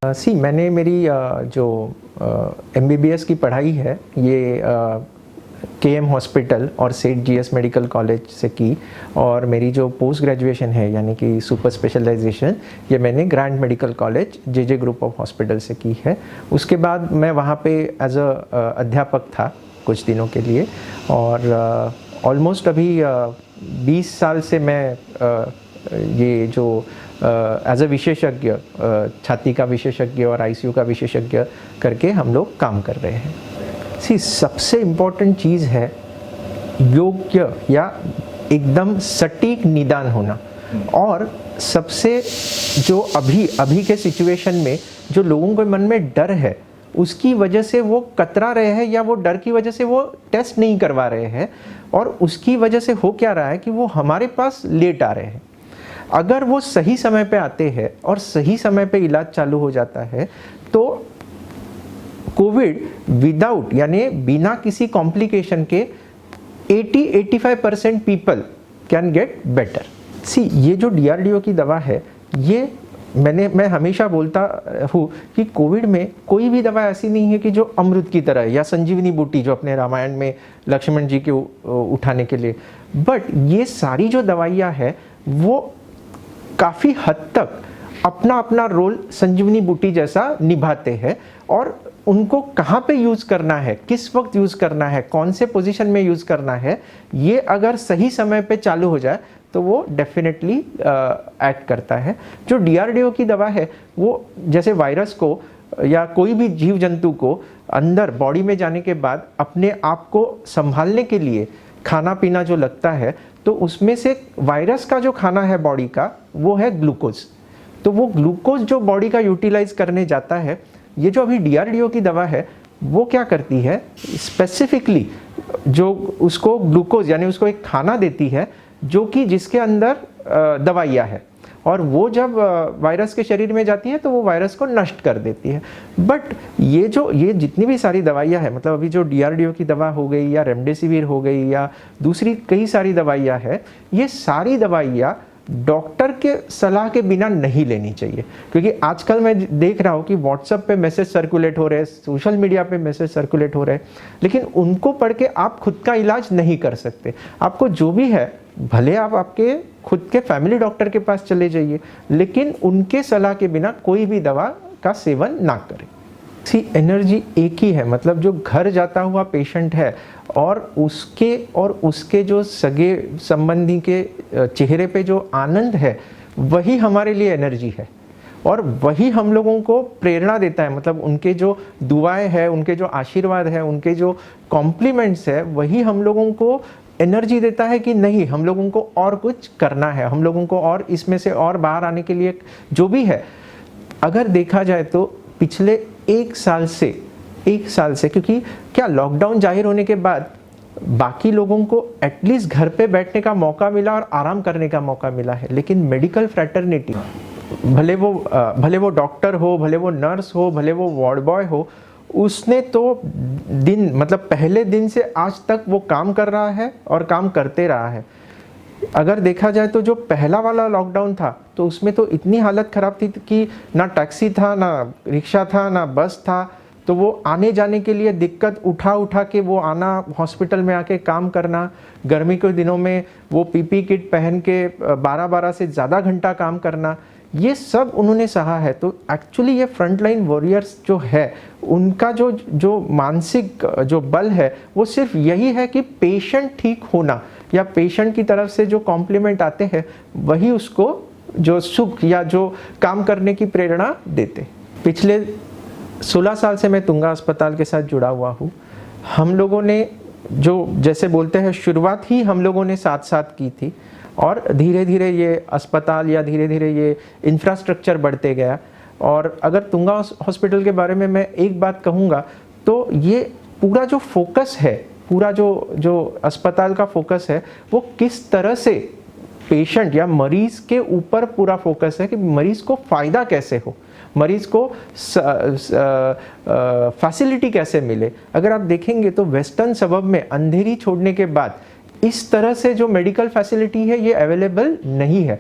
मैंने मेरी जो एमबीबीएस की पढ़ाई है ये केएम हॉस्पिटल और सेठ जीएस मेडिकल कॉलेज से की, और मेरी जो पोस्ट ग्रेजुएशन है यानी कि सुपर स्पेशलाइजेशन ये मैंने grand medical college JJ group of hospital से की है। उसके बाद मैं वहाँ पे एज अध्यापक था कुछ दिनों के लिए, और ऑलमोस्ट अभी 20 साल से मैं ये जो एज अ विशेषज्ञ छाती का विशेषज्ञ और आईसीयू का विशेषज्ञ करके हम लोग काम कर रहे हैं। सबसे इम्पोर्टेंट चीज़ है योग्य या एकदम सटीक निदान होना, और सबसे जो अभी के सिचुएशन में जो लोगों के मन में डर है उसकी वजह से वो कतरा रहे हैं, या वो डर की वजह से वो टेस्ट नहीं करवा रहे हैं, और उसकी वजह से हो क्या रहा है कि वो हमारे पास लेट आ रहे हैं। अगर वो सही समय पे आते हैं और सही समय पे इलाज चालू हो जाता है तो कोविड विदाउट यानी बिना किसी कॉम्प्लिकेशन के 80-85% पीपल कैन गेट बेटर। ये जो डीआरडीओ की दवा है ये मैं हमेशा बोलता हूँ कि कोविड में कोई भी दवा ऐसी नहीं है कि जो अमृत की तरह है, या संजीवनी बूटी जो अपने रामायण में लक्ष्मण जी के उठाने के लिए, बट ये सारी जो दवाइयाँ हैं वो काफ़ी हद तक अपना अपना रोल संजीवनी बूटी जैसा निभाते हैं, और उनको कहाँ पे यूज़ करना है, किस वक्त यूज़ करना है, कौन से पोजीशन में यूज़ करना है, ये अगर सही समय पे चालू हो जाए तो वो डेफिनेटली एक्ट करता है। जो डीआरडीओ की दवा है वो जैसे वायरस को या कोई भी जीव जंतु को अंदर बॉडी में जाने के बाद अपने आप को संभालने के लिए खाना पीना जो लगता है, तो उसमें से वायरस का जो खाना है बॉडी का वो है ग्लूकोज। तो वो ग्लूकोज जो बॉडी का यूटिलाइज करने जाता है, ये जो अभी डीआरडीओ की दवा है वो क्या करती है, स्पेसिफिकली जो उसको ग्लूकोज यानी उसको एक खाना देती है जो कि जिसके अंदर दवाइयाँ है, और वो जब वायरस के शरीर में जाती है तो वो वायरस को नष्ट कर देती है। बट ये जितनी भी सारी दवाइयाँ हैं, मतलब अभी जो डीआरडीओ की दवा हो गई या रेमडेसिविर हो गई या दूसरी कई सारी दवाइयाँ हैं, ये सारी दवाइयाँ डॉक्टर के सलाह के बिना नहीं लेनी चाहिए। क्योंकि आजकल मैं देख रहा हूँ कि व्हाट्सएप पे मैसेज सर्कुलेट हो रहे हैं, सोशल मीडिया पे मैसेज सर्कुलेट हो रहे हैं, लेकिन उनको पढ़ के आप खुद का इलाज नहीं कर सकते। आपको जो भी है भले आप आपके खुद के फैमिली डॉक्टर के पास चले जाइए, लेकिन उनके सलाह के बिना कोई भी दवा का सेवन ना करें। एनर्जी एक ही है, मतलब जो घर जाता हुआ पेशेंट है और उसके जो सगे संबंधी के चेहरे पे जो आनंद है वही हमारे लिए एनर्जी है, और वही हम लोगों को प्रेरणा देता है। मतलब उनके जो दुआएं हैं, उनके जो आशीर्वाद है, उनके जो कॉम्प्लीमेंट्स है, वही हम लोगों को एनर्जी देता है कि नहीं, हम लोगों को और कुछ करना है, हम लोगों को और इसमें से और बाहर आने के लिए जो भी है। अगर देखा जाए तो पिछले एक साल से क्योंकि क्या लॉकडाउन जाहिर होने के बाद बाकी लोगों को एटलीस्ट घर पे बैठने का मौका मिला और आराम करने का मौका मिला है, लेकिन मेडिकल फ्रेटर्निटी, भले वो डॉक्टर हो, भले वो नर्स हो, भले वो वार्ड बॉय हो, उसने तो मतलब पहले दिन से आज तक वो काम कर रहा है और काम करते रहा है। अगर देखा जाए तो जो पहला वाला लॉकडाउन था तो उसमें तो इतनी हालत ख़राब थी कि ना टैक्सी था, ना रिक्शा था, ना बस था, तो वो आने जाने के लिए दिक्कत उठा के वो आना, हॉस्पिटल में आके काम करना, गर्मी के दिनों में वो पीपी किट पहन के 12 से ज़्यादा घंटा काम करना, ये सब उन्होंने सहा है। तो एक्चुअली ये फ्रंटलाइन वॉरियर्स जो है उनका जो मानसिक जो बल है वो सिर्फ यही है कि पेशेंट ठीक होना, या पेशेंट की तरफ से जो कॉम्प्लीमेंट आते हैं वही उसको जो सुख या जो काम करने की प्रेरणा देते। पिछले 16 साल से मैं तुंगा अस्पताल के साथ जुड़ा हुआ हूँ। हम लोगों ने जो जैसे बोलते हैं शुरुआत ही हम लोगों ने साथ साथ की थी, और धीरे धीरे ये अस्पताल या धीरे धीरे ये इंफ्रास्ट्रक्चर बढ़ते गया। और अगर तुंगा हॉस्पिटल के बारे में मैं एक बात कहूँगा तो ये पूरा जो फोकस है, पूरा जो अस्पताल का फोकस है वो किस तरह से पेशेंट या मरीज़ के ऊपर पूरा फोकस है कि मरीज़ को फ़ायदा कैसे हो, मरीज़ को फैसिलिटी कैसे मिले। अगर आप देखेंगे तो वेस्टर्न सबब में अंधेरी छोड़ने के बाद इस तरह से जो मेडिकल फैसिलिटी है ये अवेलेबल नहीं है।